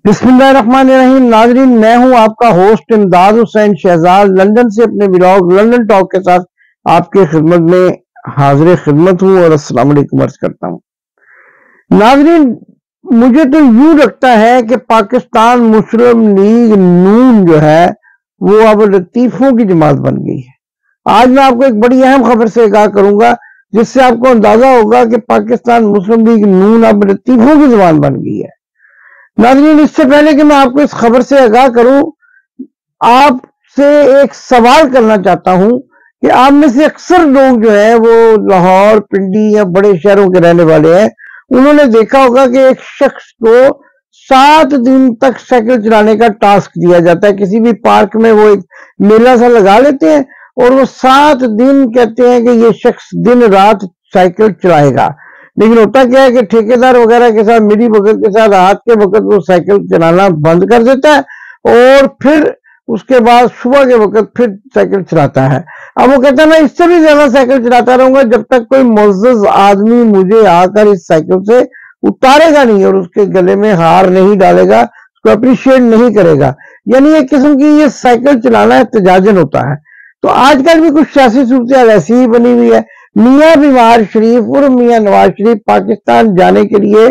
बिस्मिल्लाहिर्रहमानिर्रहीम। नाजरीन, मैं हूं आपका होस्ट इमदाद हुसैन शहजाद, लंदन से अपने ब्लॉग लंदन टॉक के साथ आपके खिदमत में हाजिर खिदमत हूं और अस्सलाम वालेकुम अर्ज करता हूं। नाजरीन, मुझे तो यूं लगता है कि पाकिस्तान मुस्लिम लीग नून जो है वो अब लतीफों की जमात बन गई है। आज मैं आपको एक बड़ी अहम खबर से आगाह करूंगा जिससे आपको अंदाजा होगा कि पाकिस्तान मुस्लिम लीग नून अब लतीफों की जबान बन गई है। नाज़रीन, इससे पहले कि मैं आपको इस खबर से आगाह करूं, आपसे एक सवाल करना चाहता हूं कि आप में से अक्सर लोग जो है वो लाहौर, पिंडी या बड़े शहरों के रहने वाले हैं। उन्होंने देखा होगा कि एक शख्स को 7 दिन तक साइकिल चलाने का टास्क दिया जाता है। किसी भी पार्क में वो एक मेला सा लगा लेते हैं और वो 7 दिन कहते हैं कि ये शख्स दिन रात साइकिल चलाएगा। लेकिन होता क्या है कि ठेकेदार वगैरह के साथ, मिली भगत के साथ रात के वक्त वो साइकिल चलाना बंद कर देता है और फिर उसके बाद सुबह के वक्त फिर साइकिल चलाता है। अब वो कहता है मैं इससे भी ज्यादा साइकिल चलाता रहूंगा जब तक कोई मुअज़्ज़ज़ आदमी मुझे आकर इस साइकिल से उतारेगा नहीं और उसके गले में हार नहीं डालेगा, उसको अप्रिशिएट नहीं करेगा। यानी एक किस्म की ये साइकिल चलाना एहतजाजन होता है। तो आजकल भी कुछ सियासी सूरत ऐसी ही बनी हुई है। मियां बीमार शरीफ और मियां नवाज शरीफ पाकिस्तान जाने के लिए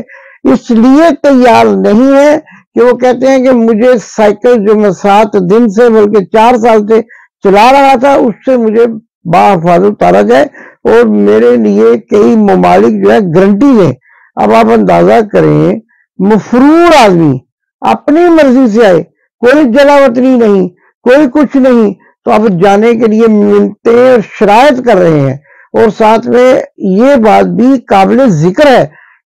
इसलिए तैयार नहीं है कि वो कहते हैं कि मुझे साइकिल जो मैं 7 दिन से बल्कि 4 साल से चला रहा था उससे मुझे बाहिफाजत उतारा जाए और मेरे लिए कई ममालिक जो है गारंटी दें। अब आप अंदाजा करें, मफरूर आदमी अपनी मर्जी से आए, कोई जलावतनी नहीं, कोई कुछ नहीं, तो अब जाने के लिए मिलते और शरायत कर रहे हैं। और साथ में ये बात भी काबिल जिक्र है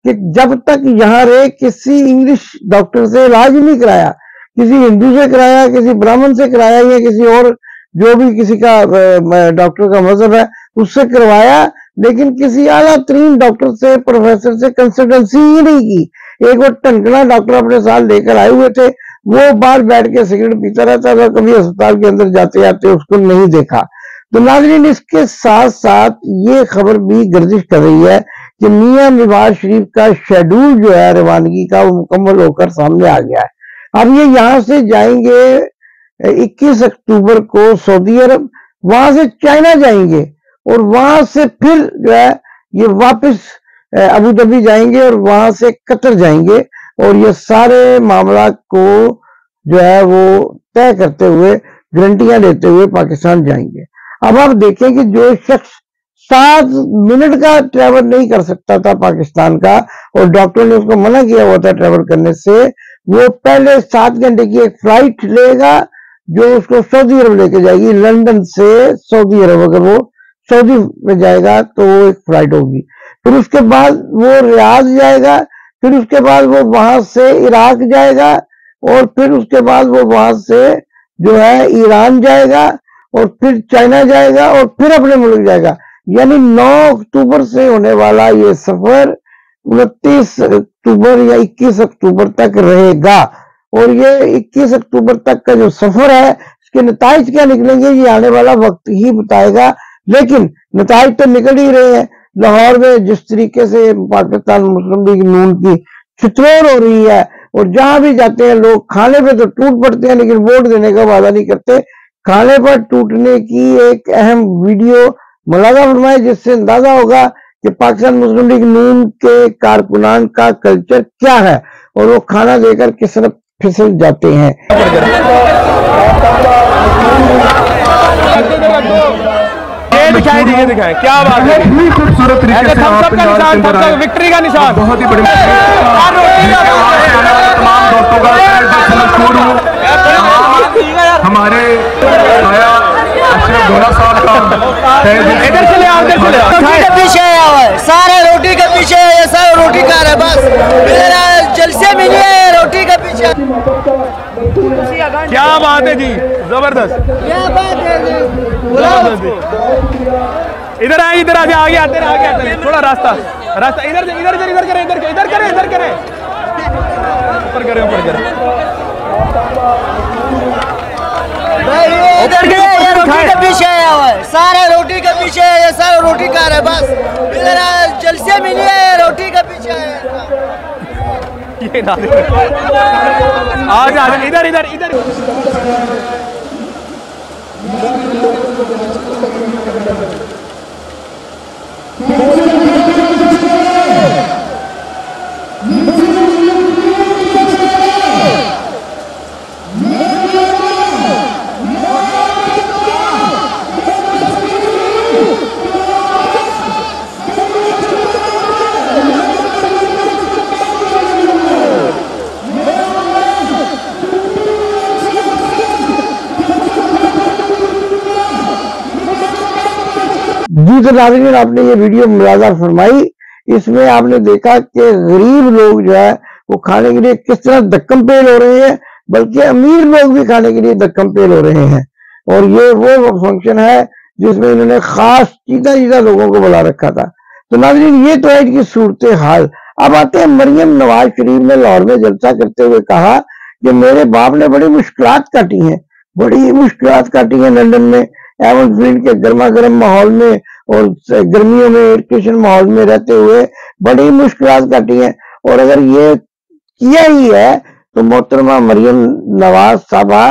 कि जब तक यहाँ रहे किसी इंग्लिश डॉक्टर से इलाज नहीं कराया, किसी हिंदू से कराया, किसी ब्राह्मण से कराया या किसी और जो भी किसी का डॉक्टर का मजहब है उससे करवाया, लेकिन किसी आला तरीन डॉक्टर से, प्रोफेसर से कंसल्टेंसी ही नहीं की। एक वो टनकना डॉक्टर अपने साथ लेकर आए हुए थे, वो बाहर बैठ के सिगरेट पीता रहता था, कभी अस्पताल के अंदर जाते जाते उसको नहीं देखा। तो नाज़रीन, इसके साथ साथ ये खबर भी गर्दिश कर रही है कि मियां नवाज शरीफ का शेड्यूल जो है रवानगी का वो मुकम्मल होकर सामने आ गया है। अब ये यहाँ से जाएंगे 21 अक्टूबर को सऊदी अरब, वहां से चाइना जाएंगे और वहां से फिर जो है ये वापस अबू धाबी जाएंगे और वहां से कतर जाएंगे और ये सारे मामला को जो है वो तय करते हुए, गारंटियां देते हुए पाकिस्तान जाएंगे। अब आप देखें कि जो शख्स 7 मिनट का ट्रैवल नहीं कर सकता था पाकिस्तान का और डॉक्टर ने उसको मना किया हुआ था ट्रैवल करने से, वो पहले 7 घंटे की एक फ्लाइट लेगा जो उसको सऊदी अरब लेके जाएगी। लंदन से सऊदी अरब अगर वो सऊदी में जाएगा तो वो एक फ्लाइट होगी। फिर उसके बाद वो रियाद जाएगा, फिर उसके बाद वो वहां से इराक जाएगा और फिर उसके बाद वो वहां से जो है ईरान जाएगा और फिर चाइना जाएगा और फिर अपने मुल्क जाएगा। यानी 9 अक्टूबर से होने वाला ये सफर 29 अक्टूबर या 21 अक्टूबर तक रहेगा और ये 21 अक्टूबर तक का जो सफर है इसके नताइज क्या निकलेंगे ये आने वाला वक्त ही बताएगा। लेकिन नताइज तो निकल ही रहे हैं। लाहौर में जिस तरीके से पाकिस्तान मुस्लिम लीग नून की छितरोड़ हो रही है और जहां भी जाते हैं लोग खाने पे तो टूट पड़ते हैं लेकिन वोट देने का वादा नहीं करते। खाने पर टूटने की एक अहम वीडियो मुलाजा फरमाए जिससे अंदाजा होगा कि पाकिस्तान मुस्लिम लीग नून के कारकुनान का कल्चर क्या है और वो खाना देकर किस तरह फिसल जाते हैं। दिखाएं क्या बात है, खूबसूरत तरीके से आप विक्ट्री का निशान, बहुत ही बड़ी तमाम दोस्तों का हमारे साहब का इधर चले आओ, इधर चले आओ, रोटी के पीछे आया हुआ है, सारे रोटी के पीछे है, ये सब रोटी खा रहे बस मेरा जलसे मिली है रोटी के पीछे। क्या बात है जी, जबरदस्त, क्या बात है जी, इधर आए, इधर आगे आगे आते हैं, आगे आते हैं, थोड़ा रास्ता रास्ता इधर से, इधर से, इधर करें, इधर इधर करें, इधर करें, ऊपर करें, ऊपर करें, इधर के ये रोटी के पीछे आया हुआ है, सारे रोटी के पीछे है, ये सब रोटी खा रहे बस इधर जलसे मिली है रोटी के पीछे है। ये ना आज इधर इधर इधर जी तो नाज़रीन, आपने ये वीडियो मुलाज़ा फरमाई। इसमें आपने देखा कि गरीब लोग जो है वो खाने के लिए किस तरह धक्कम पेल हो रहे हैं, बल्कि अमीर लोग भी खाने के लिए धक्कम पेल हो रहे हैं। और ये वो फंक्शन है जिसमें इन्होंने खास चीता लोगों को बुला रखा था। तो नाज़रीन, ये तो है इनकी सूरत हाल। अब आते हैं, मरियम नवाज शरीफ ने लाहौर में जलसा करते हुए कहा कि मेरे बाप ने बड़ी मुश्किलात काटी हैं, बड़ी मुश्किलात काटी हैं लंदन में एवन फील्ड के गर्मा गर्म माहौल में और गर्मियों में एयर कंडीशन माहौल में रहते हुए बड़ी मुश्किलात काटी हैं। और अगर ये किया ही है तो मोहतरमा मरियम नवाज साहबा,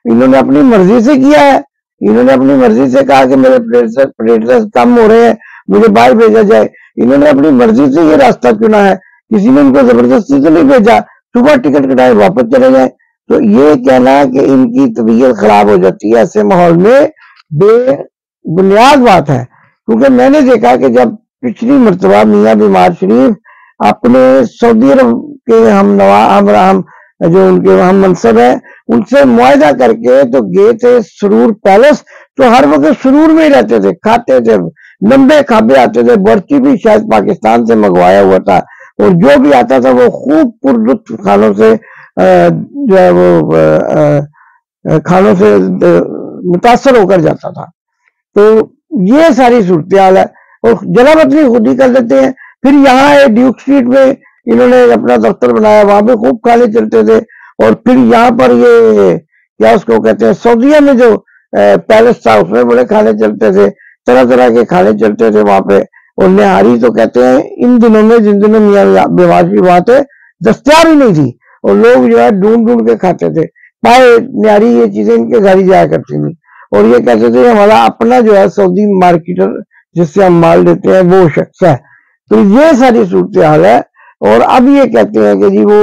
इन्होंने अपनी मर्जी से किया है। इन्होंने अपनी मर्जी से कहा कि मेरे प्लेटलेट्स कम हो रहे हैं, मुझे बाहर भेजा जाए। इन्होंने अपनी मर्जी से ये रास्ता चुना है, किसी ने इनको जबरदस्ती से नहीं भेजा। सुबह टिकट कटाए वापस चले जाए। तो ये कहना कि इनकी तबीयत खराब हो जाती है ऐसे माहौल में, बेबुनियाद बात है। क्योंकि मैंने देखा कि जब पिछली मरतबा मियां बीमार शरीफ अपने सऊदी अरब के हम जो उनके हम मनसब है उनसे मुआहदा करके तो गए थे सुरूर पैलेस। तो हर वक्त सुरूर में ही रहते थे, खाते थे, लंबे खाबे आते थे। बर्ची भी शायद पाकिस्तान से मंगवाया हुआ था और जो भी आता था वो खूब पुरलुत्फ खानों से जो है वो खानों से मुतासर होकर जाता था। तो ये सारी सूरत हाल है और जला वतनी खुद ही कर देते हैं। फिर यहाँ ड्यूक स्ट्रीट में इन्होंने अपना दफ्तर बनाया, वहां पे खूब खाने चलते थे। और फिर यहाँ पर ये क्या उसको कहते हैं, सऊदीया में जो पैलेस था उसमें बड़े खाने चलते थे, तरह तरह के खाने चलते थे वहां पे। और निहारी तो कहते हैं इन दिनों में, जिन दिनों मियां बीमार की वहां थे, दस्तयाब ही नहीं थी और लोग जो है ढूंढ ढूंढ के खाते थे। पाए निहारी ये चीजें इनके घर ही जाया करती थी और ये कहते थे हमारा अपना जो है सऊदी मार्केटर जिससे हम माल देते हैं वो शख्स है। तो ये सारी सूरत हाल है। और अब ये कहते हैं कि जी वो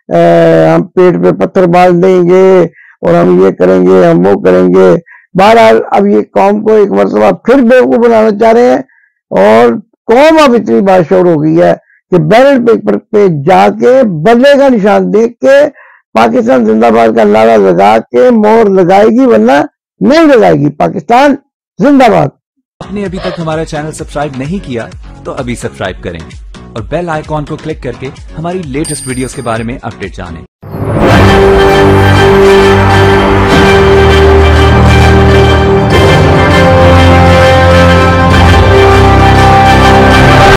हम पेट पे पत्थर बांध देंगे और हम ये करेंगे, हम वो करेंगे। बहरहाल अब ये कौम को एक मरतबा फिर बेवकूफ बनाना चाह रहे हैं और कौम अब इतनी बाशऊर हो गई है कि बैलेट पेपर पे जाके बदले का निशान देख के पाकिस्तान जिंदाबाद का नारा लगा के मोहर लगाएगी, वरना नहीं लगाएगी। पाकिस्तान जिंदाबाद। आपने अभी तक हमारा चैनल सब्सक्राइब नहीं किया तो अभी सब्सक्राइब करें और बेल आइकॉन को क्लिक करके हमारी लेटेस्ट वीडियोस के बारे में अपडेट जानें।